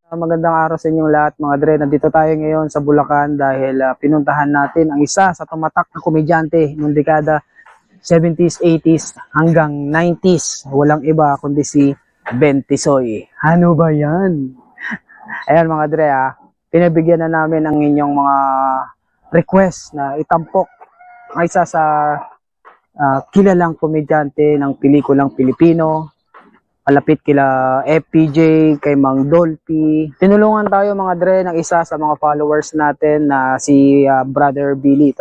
Magandang araw sa inyong lahat mga dre. Nandito tayo ngayon sa Bulacan dahil pinuntahan natin ang isa sa tumatak na komedyante noong dekada 70s, 80s hanggang 90s. Walang iba kundi si Ben Tisoy. Ano ba yan? Ayan mga dre, pinabigyan na namin ang inyong mga request na itampok ang isa sa kilalang komedyante ng pelikulang Pilipino. Malapit kila FPJ, kay Mang Dolphy. Tinulungan tayo mga dre ng isa sa mga followers natin na si Brother Billy.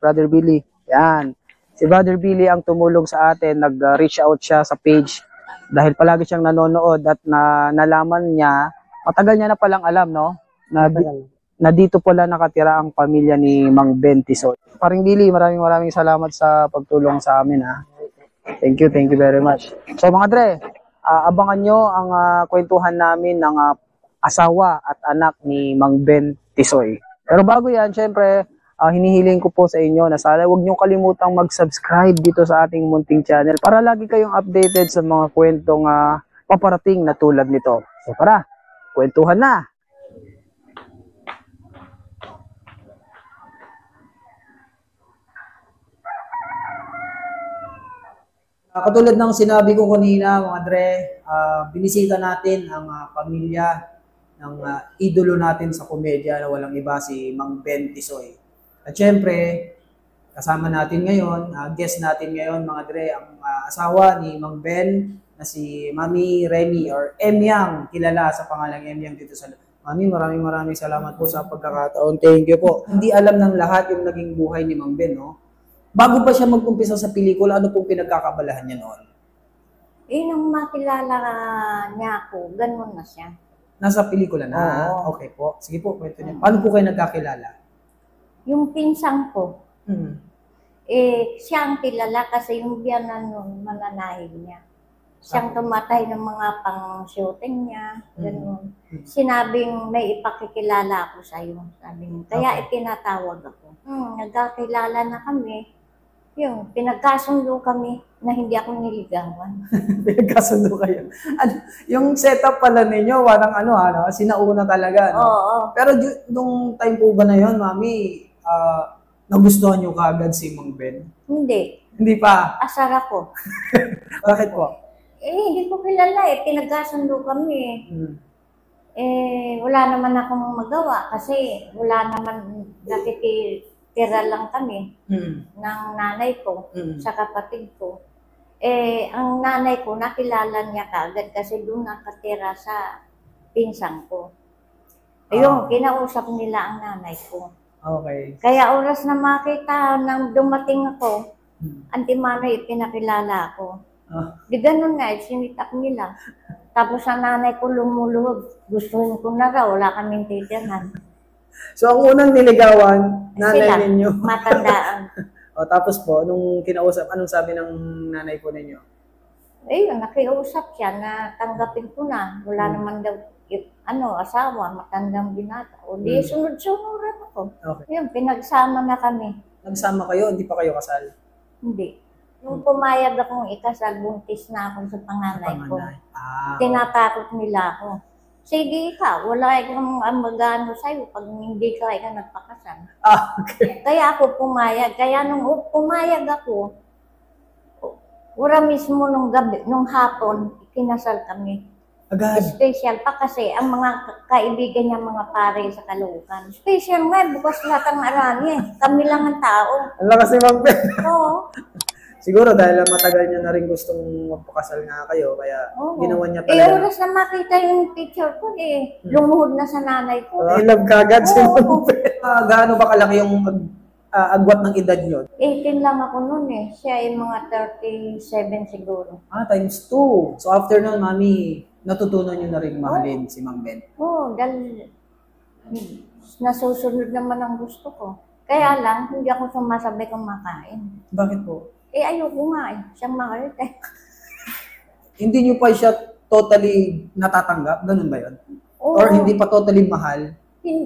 Brother Billy, yan. Si Brother Billy ang tumulong sa atin, nag-reach out siya sa page dahil palagi siyang nanonood at nalaman niya, matagal niya na palang alam, no? Na dito pala nakatira ang pamilya ni Mang Ben Tisoy. Paring Billy, maraming salamat sa pagtulong sa amin, ha. Thank you very much. So mga dre, abangan nyo ang kwentuhan namin ng asawa at anak ni Mang Ben Tisoy. Pero bago yan, syempre, hinihiling ko po sa inyo na sana huwag nyo kalimutang mag-subscribe dito sa ating munting channel para lagi kayong updated sa mga kwentong paparating na tulad nito. So tara, kwentuhan na! Katulad ng sinabi ko kanina, mga dre, binisita natin ang pamilya ng idolo natin sa komedya na walang iba, si Mang Ben Tisoy. At syempre, kasama natin ngayon, guest natin ngayon, mga dre, ang asawa ni Mang Ben na si Mami Remy or Emyang, kilala sa pangalang Emyang dito sa Mami. Maraming salamat po sa pagkakataon. Thank you po. Hindi alam ng lahat yung naging buhay ni Mang Ben, no? Bago pa siya mag-umpisa sa pelikula, ano pong pinagkakabalahan niya noon? Nung makilala niya ako, ganun na siya. Nasa pelikula na? Oo. Okay po. Sige po, kwento niyo. Paano po kayo nagkakilala? Yung pinsang ko, siya ang kilala kasi yung biyanan nun, mananahid niya. Siyang tumatay ng mga pang-shooting niya, ganun. Sinabing may ipakikilala ako sa'yo, sabi niya. Kaya itinatawag ako. Nagkakilala na kami. Yung pinagkasundo kami na hindi ako niligawan. Pinagkasundo kayo. Yung setup pala ninyo, parang sinauna talaga. No? Oo. Pero nung time po ba na yun, Mami, nagustuhan nyo kaagad si Mang Ben? Hindi. Hindi pa? Asar ako. Bakit po? Hindi ko kilala pinagkasundo kami. Wala naman akong magawa kasi wala naman nakikitira lang kami ng nanay ko sa kapatid ko. Ang nanay ko nakilala niya kaagad kasi doon nakatira sa pinsang ko. Ayun, kinausap nila ang nanay ko. Okay. Kaya oras na makita nang dumating ako, Auntie Manoy, pinakilala ako. Di ganun nga, sinitak nila. Tapos ang nanay ko lumuluhog. Gustuhin ko na raw, wala kaming titirhan. So, ang unang niligawan, nanay ninyo? Matandaan. Tapos po, nung kinausap, anong sabi ng nanay po ninyo? Ayun, nakiusap siya na tanggapin ko na. Wala naman daw, asawa, matandang binata. O di, sunod-sunuran ako. Okay. Yun, pinagsama na kami. Nagsama kayo, hindi pa kayo kasal? Hindi. Nung pumayag akong ikasal, buntis na ako sa panganay ko. Tinatakot nila ako. Sige ikaw, wala ikang magano sa'yo pag hindi ka nagpakasal. Okay. Kaya ako pumayag. Kaya nung pumayag ako, ura mismo nung gabi, nung hapon, kinasal kami. Agad? Special pa kasi ang mga kaibigan niya, mga pare sa Caloocan. Special nga, bukas lahat ang arani Kami lang ang tao. Ang lakas ni Mang Ben. Oo. Siguro dahil matagal niya na rin gustong magpakasal nga kayo, kaya ginawa niya pala. Oras na makita yung picture ko lumuhod na sa nanay ko. Love kagad si Mang Ben. Gaano ba kalaki yung agwat ng edad niyo? 18 lang ako noon Siya ay mga 37 siguro. Times 2. So after nun, Mami, natutunan niyo na rin mahalin si Mang Ben? Dahil nasusunod naman ang gusto ko. Kaya lang, hindi ako sumasabay kumakain. Bakit po? Ayoko nga siyang mahal Hindi niyo pa siya totally natatanggap? Ganun ba yun? Or hindi pa totally mahal?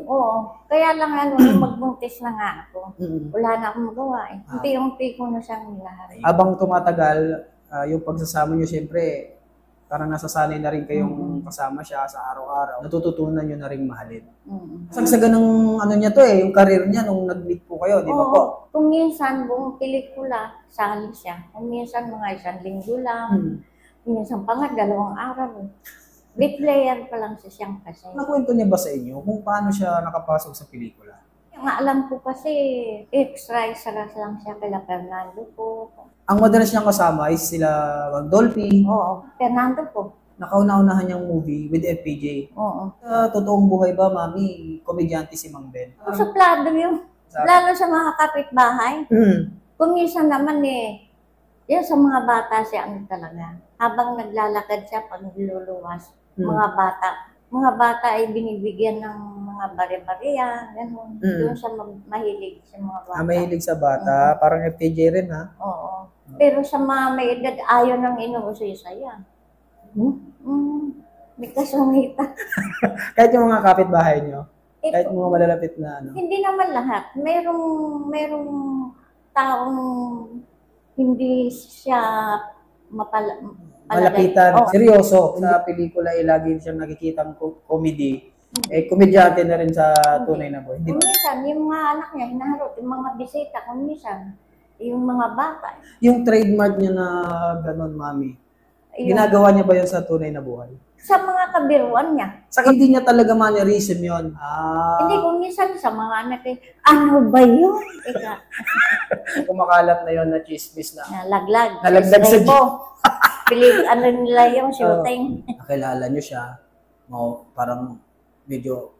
Oo. Kaya lang nung magbuntis na nga ako, wala na akong magawa Unti-unti ko na siyang nilahari. Habang tumatagal, yung pagsasama niyo, siyempre, Parang nasasanay na rin kayong kasama siya sa araw-araw. Natututunan nyo na rin mahalin. Mm. Sagsagan ng ano niya to eh, yung career niya nung nag-meet po kayo, di ba po? Oo. Kung minsan buong pelikula, sali siya. Kung minsan mga 1 linggo lang. Kung minsan pa nga 2 araw. Big player pa lang siya siyang kasi. Nakwento niya ba sa inyo kung paano siya nakapasok sa pelikula? Ang alam ko kasi, extra lang siya kila Fernando po. Ang madalas niyang kasama is sila Mang Dolphy. Oo, Fernando po. Nakauna-unahan niyang movie with FPJ. Oo. Sa totoong buhay ba, Mami, komedyante si Mang Ben? Suplado yun. Lalo sa mga kapitbahay. Kung minsan naman yan sa mga bata siya ano talaga. Habang naglalakad siya pag luluwas, mga bata ay binibigyan ng mga bare-bareyan, gano'n. Doon siya mahilig sa mga bata. Mahilig sa bata, parang FPJ rin ha? Oo. Pero sa mga may edad, ayaw nang inuusay-saya. May kasungita. Kahit yung mga kapitbahay niyo? Kahit mga malalapit na ano? Hindi naman lahat. Merong taong hindi siya malapitan. Seryoso. Sa pelikula ay lagi siyang nakikitang comedy. Komedyante na rin sa tunay na buhay. Kung minsan, yung mga anak niya, hinaharot, yung mga bisita, kung minsan, yung mga bata. Yung trademark niya na gano'n, Mami, ginagawa niya ba yun sa tunay na buhay? Sa mga kabiruan niya. Hindi niya talaga mannerism yun. Hindi, kung minsan sa mga anak ano ba yun? Kumakalat na yun na chismis na. Nalaglag. Nalaglag sa ano nila yung shooting. Nakilala niyo siya, parang medyo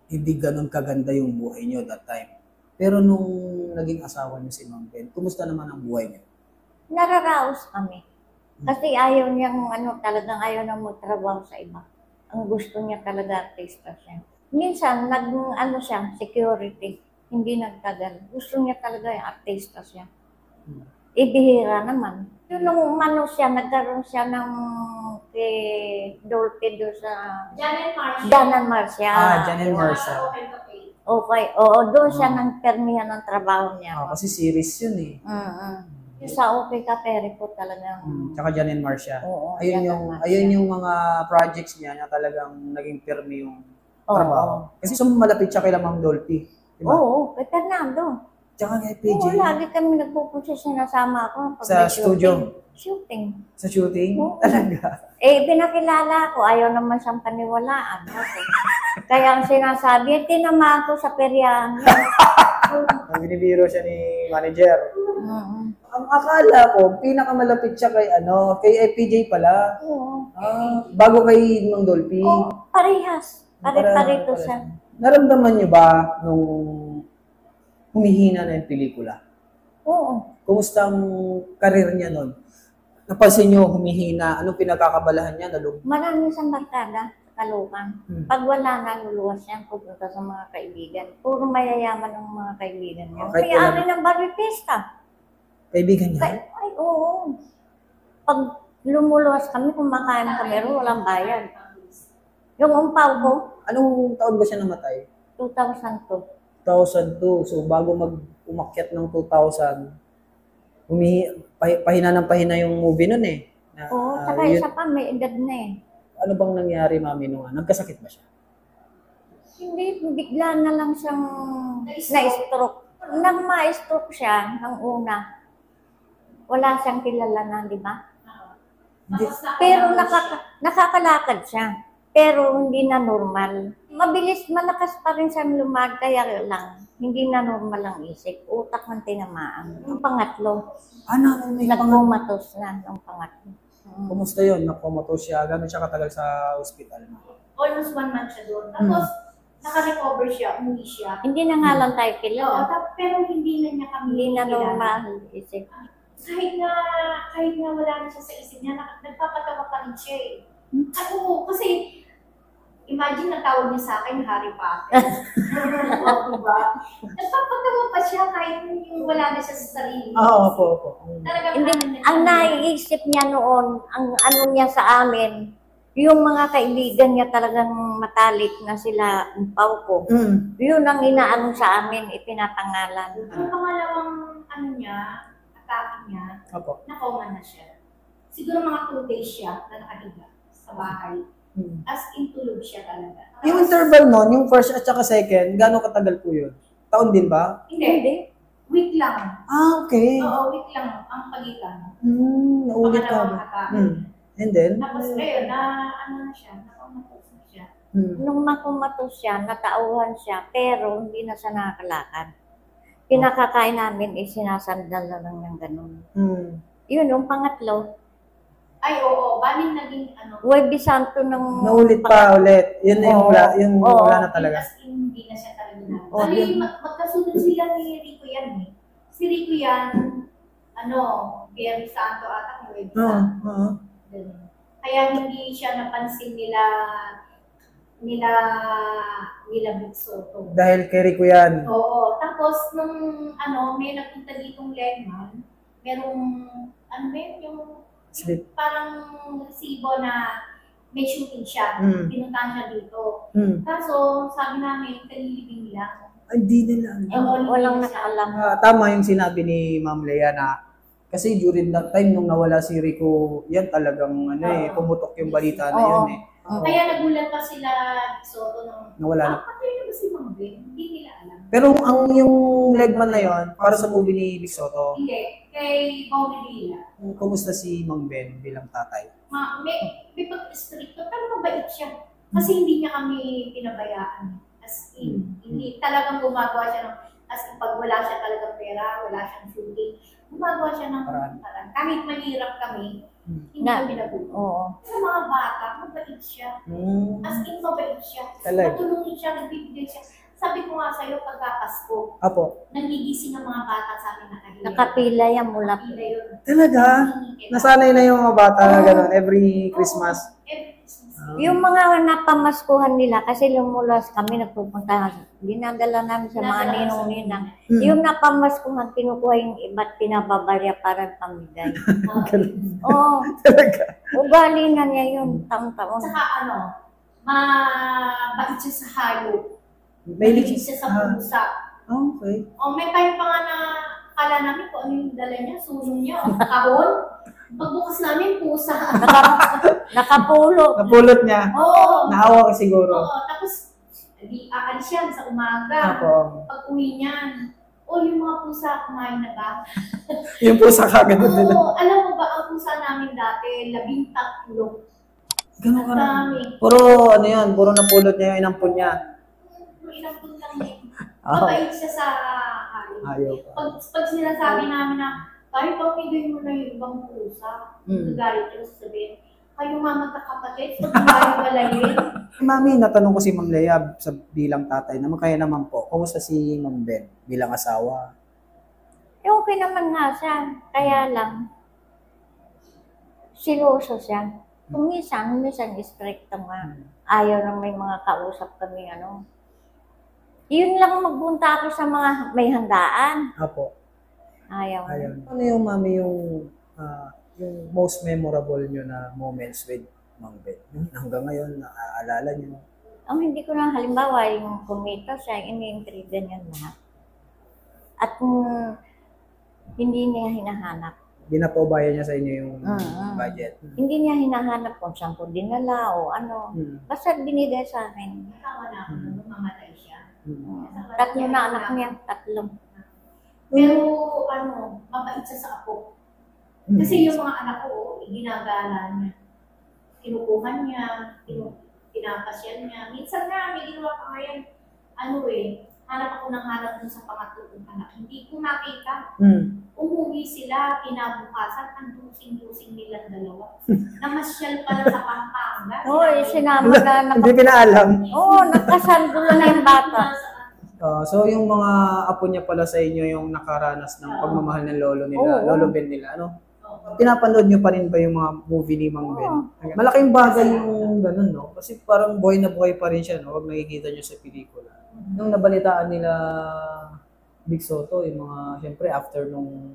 hindi ganun kaganda yung buhay niyo that time. Pero nung naging asawa niyo si Mang Ben, kumusta naman ang buhay niyo? Nararaos kami. Kasi ayaw niyang, talagang ayaw nang magtrabaho sa iba. Ang gusto niya talaga, artista siya. Minsan, siya, security. Hindi nagtagal. Gusto niya talaga yung artista siya. Ibihira naman. Yung nung nagkaroon siya ng kay Dolphy doon sa... Janan Marcia. Janan Marcia. Okay. Oo, doon siya nang permihan ng trabaho niya. Kasi series yun eh. Sa Okay Ka Peri po talagang... Tsaka Janin Marcia. Oo, ayun yung mga projects niya na talagang naging firme yung trabaho. Kasi malapit siya kay Mang Dolphy. Diba? Oo, kay Fernando. Tsaka kay PJ. Oo, lagi kami nagpupunta, sinasama ako. Sa studio? Shooting. Sa shooting? Oo. Talaga? Pinakilala ko, ayaw naman siyang paniwalaan. Kaya ang sinasabi, tinama ako sa peryahan. Binibiro siya ni manager. Ang akala ko, pinakamalapit siya kay FPJ pala. Oo. Bago kay Mang Dolphy. Oo, parehas. Pare-pareto siya. Naramdaman niyo ba nung humihina na yung pelikula? Oo. Kumusta ang karir niya nun? Napansin niyo humihina, anong pinagkakabalahan niya? Maraming siyang barkada sa Caloocan. Pag wala na, luluwas siya, pupunta sa mga kaibigan. Puro mayayaman ng mga kaibigan niya. Kahit Kaya ari ng Barrio Fiesta. Kaibigan niya? Ay, oo. Pag lumuluwas kami, kumakain kami, walang bayad. Yung umpaw ko, Anong taon ba siya namatay? 2002. 2002. So, bago umakyat ng 2000, pahina ng pahina yung movie nun eh. Oo, saka isa pa, may edad na eh. Ano bang nangyari, Mami, nung nagkasakit ba siya? Hindi, bigla na lang siyang na-stroke. Nang ma-stroke siya, ng una, wala siyang kilalanan, di ba? Pero nakakalakad siya. Pero hindi na normal. Mabilis, malakas pa rin siyang lumad, kaya lang, hindi na normal ang isip. Utak ng tinamaan. Ang pangatlo, nagkumatos na ng pangatlo. Kumusta yun? Nakumatos siya? Gano'n siya katagal sa ospital? Almost 1 month siya doon. Tapos, naka-recover siya, umuwi siya. Hindi na nga lang tayo kilala. Pero hindi na niya kami Hindi na normal ang isip. Kahit na wala na siya sa isip niya, nagpapatawa pa rin siya eh. Kasi, imagine ang tawag niya sa akin, Harry Potter. Diba? Nagpapatawa pa siya kahit yung wala na siya sa sarili. Opo. Hindi, ang naiisip niya noon, ang ano niya sa amin, yung mga kaibigan niya talagang matalik na sila umpaw ko. Yun ang inaano sa amin, ipinapangalan. Ang pangalawang atake niya, Opo. nakoma na siya. siguro mga 2 days siya na nakahiga sa bahay. As in tulog siya talaga. Yung interval nun, yung first at saka second, gano'ng katagal po yun? Taon din ba? Hindi. Week lang. Okay. Oo, week lang ang pagitan. Naulit ka Pangalawang ba? haka. And then? Tapos ngayon, ano na siya, nakaumatos na siya. Nung makumatos siya, natauhan siya, pero hindi na siya nakakalakad. Pinakakain namin, sinasandal na lang ng ganun. Yun, yung pangatlo, Ay, oo, baling naging Huwebes Santo ng... Naulit pa ulit. Yun na yung wala na talaga. As in, hindi na siya talaga na. Oo, Bali, magkasunod sila ni Rico yan eh. Si Rico yan, Biyernes Santo ata, kung Huwebes Santo. Ganun. Kaya hindi siya napansin nila Big Soto. Dahil kay Rico yan. Oo. Tapos, nung may nagpunta ditong Legman, merong, yung Slip. parang resibo na may shooting siya. Pinuntahan siya dito. Kaso, sabi namin, kalilibing lang. Ay, di nila. Walang nakaalam. Tama yung sinabi ni Ma'am Lea na kasi during that time nung nawala si Rico, yan talagang pumutok yung balita na yun eh. Kaya nagulat pa sila Soto nung Nawala na. patay na ba si Mang Ben? Hindi nila alam. Pero yung Legman na yon para sa movie ni Vic Soto, Hindi. Kay Bobby Villa. kumusta si Mang Ben bilang tatay? May pag-stricto, pero mabait siya. Kasi hindi niya kami pinabayaan. As in, hindi talagang gumagawa siya as in, pag wala siya talagang pera, wala siyang shooting, gumagawa siya ng parang. Kahit mahirap kami, hindi kami nabuto. Oo. Sa mga bata, mabait siya. As in, mabait siya. Talaga? Matulungin siya, nagbibigay siya. Sabi ko nga sa'yo, pagka Pasko, Apo. nagigising ng mga bata sa amin nakahiya. Nakapila yan mula. Nakapila yun. Talaga? Nasanay na yung mga bata na gano'n every Christmas. Every Christmas. Yung mga napamaskuhan nila, kasi lumulas kami, nagpupunta, dinadala namin sa mga ninong-ninang. Yung napamaskuhan, kinukuha yung iba't pinababarya para pamigay. Oo. Talaga? Ugali na niya yun, taon-taon. Saka mabait siya sa hayop. May Mahilig siya sa pusa. Okay. May time pa nga na kala namin kung ano yung dala niya, suno niya, o kahon. Pagbukas namin, pusa. Nakapulot. Napulot niya. Oo. Nahawa ka siguro. Oo. Tapos, aalis yan sa umaga. Apo. Pag uwi niyan, yung mga pusa kumain na ba? Yung pusa kagad nila. Oo. Alam mo ba, ang pusa namin dati, 13. Ganun ka Dami. Puro puro napulot niya yung inampun niya. Inampun lang niya. Mabait siya sa hayop. Ayaw pa. Pag sinasabi namin na, tayo pamigay mo na yung ibang pusa. Nagalit yung sasabihin, kayo nga magkakapatid, pag tayo balayin. Mami, natanong ko si Ma'am Lea sa bilang tatay naman, kaya naman po, kumusta si Ma'am Ben bilang asawa? Okay naman nga siya. Kaya lang, siloso siya. Kung minsan stricto nga. Ayaw na may mga kausap kami, Yun lang magbunta ako sa mga may handaan. Apo. Ayaw. Ano yung mami yung most memorable nyo na moments with Ma'am Ben? Hanggang ngayon, naaalala nyo? Ang hindi ko lang halimbawa, yung kumita siya, ini-intriga niya lahat. At hindi niya hinahanap. Ginapaubayan niya sa inyo yung budget? Hindi niya hinahanap kung saan ko dinala o ano. Basta binigay sa akin. Tama na ako nung mamatay siya. Tatlo na anak niya, tatlong. Pero mabait siya sa ako. Kasi yung mga anak ko, ginagala niya. Kinukuhan niya, pinapasyan niya. Minsan nga, may ginawa pa ngayon, hanap ako ng hanap dun sa pangatlong anak. Hindi ko nakita. Umuwi sila, kinabukasan, ang dusing-dusing nilang dalawa. Namasyal pala sa Pampanga. Oo, sinama na. Hindi pinaalam. Oo, nakasandulo na yung bata. So yung mga apo niya pala sa inyo yung nakaranas ng pagmamahal ng lolo nila, lolo Ben nila, pinapanood niyo pa rin ba yung mga movie ni Mang Ben? Malaking bagay yung ganun, no? Kasi parang buhay na buhay pa rin siya, no? Pag nakikita niyo sa pelikula. Nung nabalitaan nila Big Soto, yung mga, syempre after nung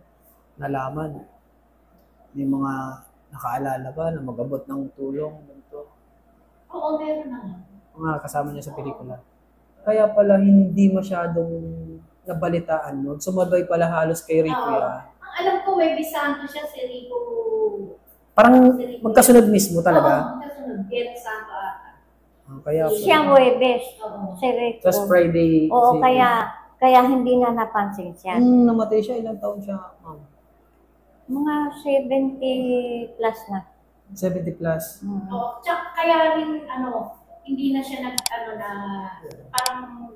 nalaman, may mga nakaalala ba na mag-abot ng tulong ganito? Oo, meron na nga. Mga kasama niya sa pelikula. Kaya pala hindi masyadong nabalitaan, no? Sumabay pala halos kay Rico yan. Ang alam ko, Huwebes Santo siya, si Rico Parang magkasunod mismo talaga. Oo, magkasunod. Biyernes Santo ata. Kaya Siya Huwebes. Oo. Si Rico. just Friday. Oo, kaya hindi na napansin siya. Namatay siya, ilang taon siya, ma'am? Mga 70 plus na. 70 plus. Oo, tsaka kaya rin, hindi na siya parang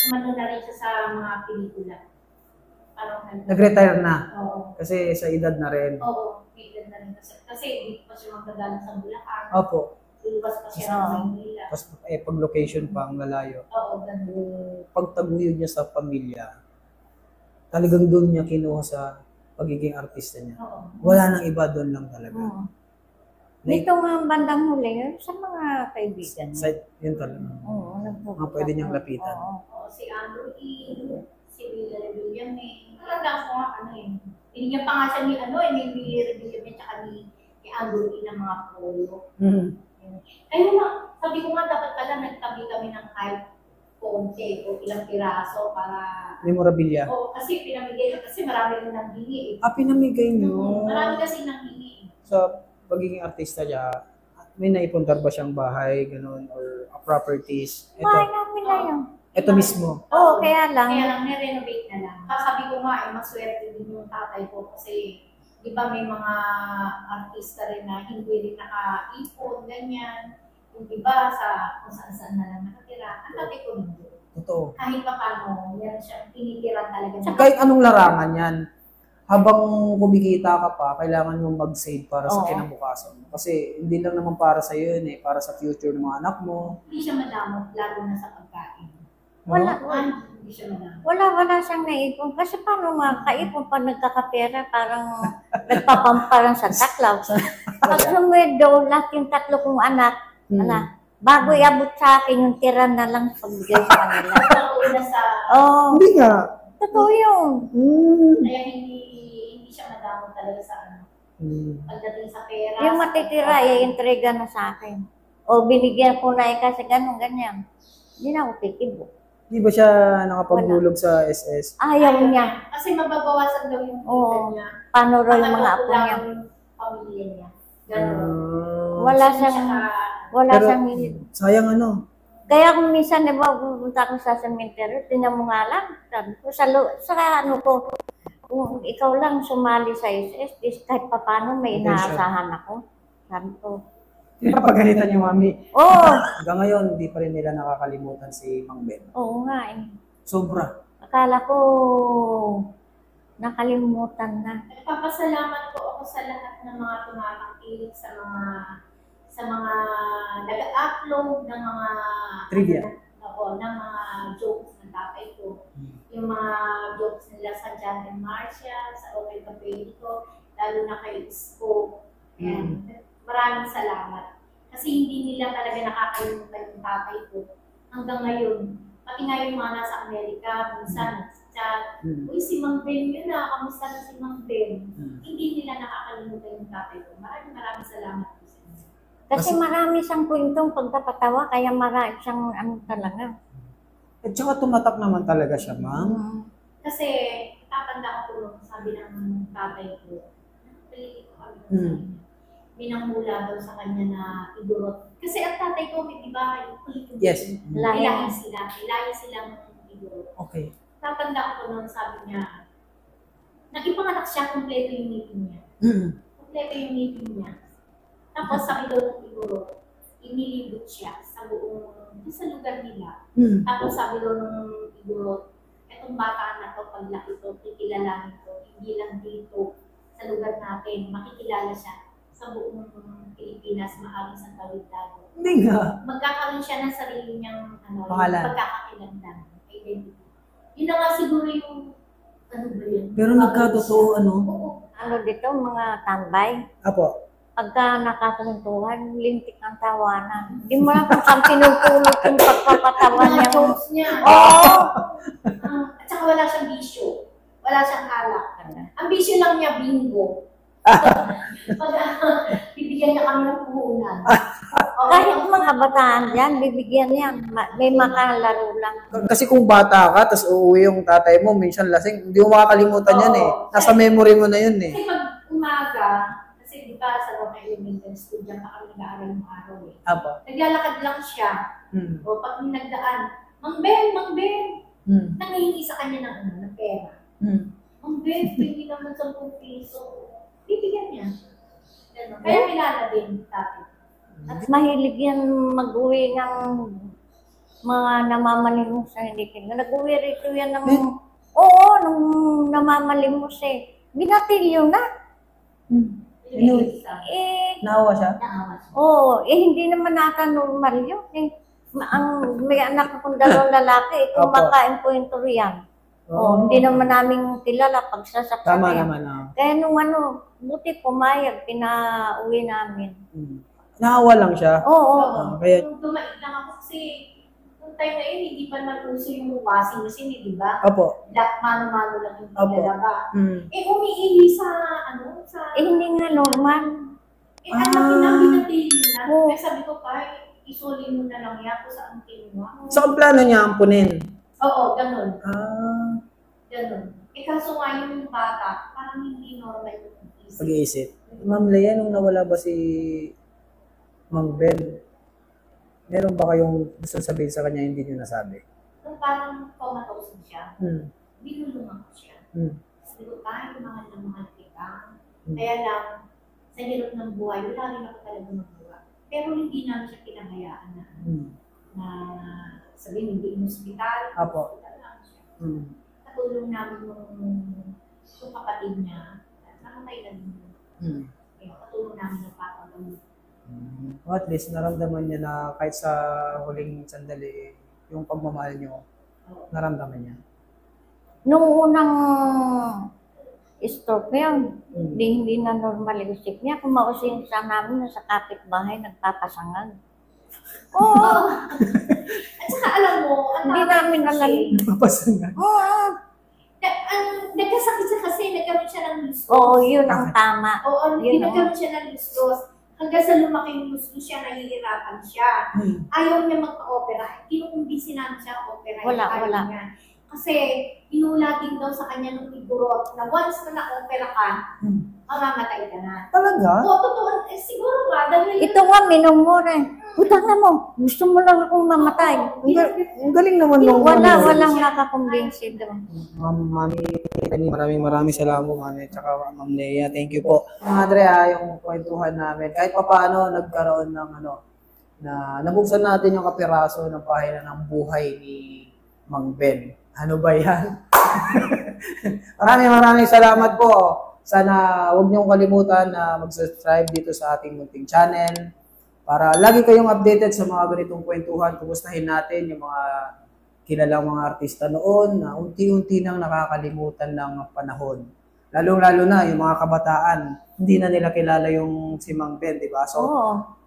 umano na rin siya sa mga pelikula. Parang Nag-retire na. Oo. Kasi sa edad na rin. Oo, pelikula na rin. Kasi hindi pa siya magdadala sa Bulacan. Opo. Lulubas pa siya Oo. sa Maynila. Tapos pag location pa ang lalayo. Oo, ganun. Yung pagtaguyod niya sa pamilya, talagang doon niya kinuha sa pagiging artista niya. Oo. Wala nang iba, doon lang talaga. Oo. Dito nga ang bandang huli, sa mga kaibigan. Yun talaga. Oo, Mga pwede niyang lapitan. Oo. Oo, si Andrew E. Si William eh. Talaga ako nga, binigyan pa nga siya ni William tsaka ni Andrew E. ng mga polo. Kaya nga, sabi ko nga dapat pala nagtabi kami ng kahit konti o ilang piraso para... Memorabilia. Oo, kasi pinamigay kasi marami rin nang hingi eh. Pinamigay niyo. Marami kasi nang hingi eh. Sa pagiging artista niya, may naipundar ba siyang bahay, ganun, or properties? Bahay namin na yun. Ito mismo. Oo, kaya lang. Kaya lang, nirenovate na lang. Sabi ko nga, maswerte din yung tatay ko kasi di ba may mga artista rin na hindi rin naka-ipon, ganyan. Yung iba kung saan-saan na lang nakatira. Ang tatay ko hindi. Totoo. Kahit pa paano, yan siya, tinitira talaga niya. Kahit anong larangan yan, habang kumikita ka pa, kailangan mong mag-save para sa Oo. kinabukasan mo. Kasi hindi lang naman para sa iyo yun para sa future ng mga anak mo. Hindi siya madamot, lalo na sa pagkain. Wala, Hindi siya madamot. wala siyang naipon. Kasi paano makaipon pa nagkakapera, parang nagpapamparan sa Claus. Pag sumwedo, lahat yung 3 kong anak, bago iabot sa akin, yung tira na lang pagbigay sa kanila. Una sa... Oo, Hindi nga. totoo yun. Kaya hindi siya madamot talaga sa pagdating sa pera. Yung matitira, i-entrega na sa akin. O binigyan ko na kasi ganyan. Hindi na ako tikibo. Hindi ba siya nakapagulog sa SS? Ayaw niya. Kasi mababawasan daw yung Oo. kita niya. Paano raw yung mga apo niya? Yung pamilya niya. Ganun. Wala Hindi siyang, siya wala Pero- siyang, Sayang kaya kung minsan, di ba, pupunta ko sa cemetery, tingnan mo nga lang, sabi ko, kung ikaw lang sumali sa SS, kahit pa paano may inaasahan ako. Sabi ko, Pinapagalitan niyo, mami. oo, Hanggang ngayon, hindi pa rin nila nakakalimutan si Mang Ben. oo nga eh. Sobra. Akala ko, nakalimutan na. Nagpapasalamat po ako sa lahat ng mga tumatangkilik sa mga nag-upload ng mga Trivia. ng mga jokes ng tatay ko. Yung mga jokes nila sa John and Marcia, sa Omega Perico, lalo na kay Isko. And maraming salamat. Kasi hindi nila talaga nakakalimutan yung tatay ko. Hanggang ngayon, pati nga yung mga nasa Amerika, minsan nag-chat, uy, si Mang Ben yun kamusta na si Mang Ben? Hindi nila nakakalimutan yung tatay ko. Maraming salamat po sa inyo. Kasi marami siyang kwentong pagkapatawa, kaya marami siyang talaga. At saka tumatak naman talaga siya, ma'am. Kasi tatanda ko nung sabi ng tatay ko, minangmula daw sa kanya na idurot. Kasi ang tatay ko, di ba, Yes. Lahi. Ilayan silang idurot. Okay. Tatanda ko noon, sabi niya, nagipanganak siya, kompleto yung ngipin niya. Kompleto yung ngipin niya. Tapos sabi daw ng idurot, inilibot siya sa sa lugar nila. Tapos sabi daw ng idurot, etong bata na to, paglaki to, kikilalanin to, hindi lang dito, sa lugar natin, makikilala siya sa buong Pilipinas, maaaring sa tawid-tawid. Hindi nga. Magkakaroon siya ng sarili niyang Pangalan. pagkakakilanlan, identity. Yun na nga siguro yung, ano ba yun? Pero nagkatotoo, Oo. Ano dito, mga tambay, Apo. pagka nakakuntuhan, lintik ang tawanan. Hindi mo lang kung saan pinupulot yung pagpapatawan Mga niya. jokes niya. Oo! At saka wala siyang bisyo. Wala siyang alak. Ang bisyo lang niya, bingo. Pag bibigyan niya kami ng puhunan. Kahit mga bataan yan, bibigyan yan. May makalaro lang. Kasi kung bata ka, tapos uuwi yung tatay mo, minsan lasing, hindi mo makakalimutan yan eh. Nasa memory mo na yun eh. Kasi pag umaga, kasi di ba ba, sa Roca Elementary School, diyan pa kami nag-aaral ng araw eh. Apo. Naglalakad lang siya. Mm. O pag may nagdaan, Mang Ben, Mang Ben, Mm. nangihingi sa kanya ng, ng pera. Mm. Mang Ben, hindi naman 10 piso. Bibigyan niya. Ganun. Kaya kilala din dati. At mahilig yan mag-uwi ng mga namamalimos sa hindi kina. Nag-uwi rito yan ng... Oo, nung namamalimos eh. Binatilyo na. Eh, Naawa siya? oo, hindi naman nata normal yun. Eh, may anak akong dalawang lalaki, kumakain po yung turiyan. Oh, hindi naman namin kilala pagsasakyan. Tama naman. Kaya nung buti pumayag, pinauwi namin. Naawa lang siya. Oo. Kaya, Nung dumaig lang ako kasi, nung time na yun, hindi pa naman uso yung washing machine, di ba? Opo. Mano-mano lang yung Opo. paglalaba. Mm. Eh, umiihi sa, sa... Hindi nga normal. Eh, anak namin na na. Oo. Kaya sabi ko, kahit isulin mo na lang yan kung saan kinuha. So, ang plano niya, ampunin. Oo, ganun. Ganun. Eh, kaso nga yung bata, parang hindi normal yung isip. Pag-iisip. Ma'am Lea, nung nawala ba si Mang Ben, meron ba kayong gusto sabihin sa kanya hindi niyo nasabi? Nung parang comatose siya, binulungan ko siya. Sabi ko, tayo, mahal na mahal kita. Kaya lang, sa hirap ng buhay, wala rin ako talaga magawa. Pero hindi namin siya pinahayaan na sabihin, hindi in hospital. Apo. Hospital lang siya. Katulong namin yung kapatid niya. Namatay na din. Kaya katulong namin yung papagamot. At least, naramdaman niya na kahit sa huling sandali, yung pagmamahal niyo, naramdaman niya. Nung unang stroke yan, hindi na normal yung isip niya. Kung mausin sa namin, nasa kapitbahay, nagpapasangag. Oo. At saka alam mo, Hindi namin alam. Napasangag. Oo. Nagkasakit siya kasi, nagkaroon siya ng lustos. Oo, yun ang tama. Oo, Yun nagkaroon siya ng lustos. Hanggang sa lumaki yung lustos siya, nahihirapan siya. Ayaw niya magpa-opera. Kinukumbisi namin siya opera. Wala. Niya. Kasi inula din daw sa kanya nung igurot na once na na-opera ka, mamamatay ka na. Talaga? Oo, totoo. Eh, siguro ba? Dahil Ito nga, minumura. Utang na mo. Gusto mo lang akong mamatay. Ang galing naman nung Walang nakakumbinsi doon. Mami, maraming salamat po, Mami. Tsaka Ma'am Lea, thank you po. Andrea, yung kwentuhan namin, kahit papaano nagkaroon ng na nabuksan natin yung kapiraso ng pahinan ng buhay ni Mang Ben. Ano ba yan? maraming salamat po. Sana huwag niyong kalimutan na mag-subscribe dito sa ating munting channel para lagi kayong updated sa mga ganitong kwentuhan. Kumustahin natin yung mga kilalang mga artista noon na unti-unti nang nakakalimutan ng panahon. Lalong-lalo na yung mga kabataan, hindi na nila kilala yung si Mang Ben, di ba? So,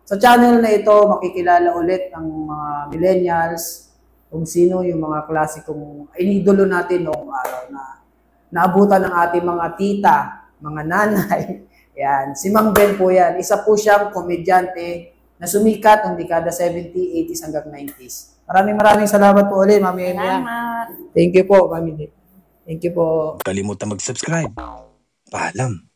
sa channel na ito, makikilala ulit ng mga millennials, kung sino yung mga klasikong inidolo natin noong araw na naabutan ng ating mga tita, mga nanay. Yan, si Mang Ben po yan. Isa po siyang komedyante na sumikat ng dekada 70s, 80s hanggang 90s. Maraming salamat po ulit, Mami Emilia. Salamat. Thank you po, Mami. Thank you po. Kalimutan mag-subscribe. Paalam.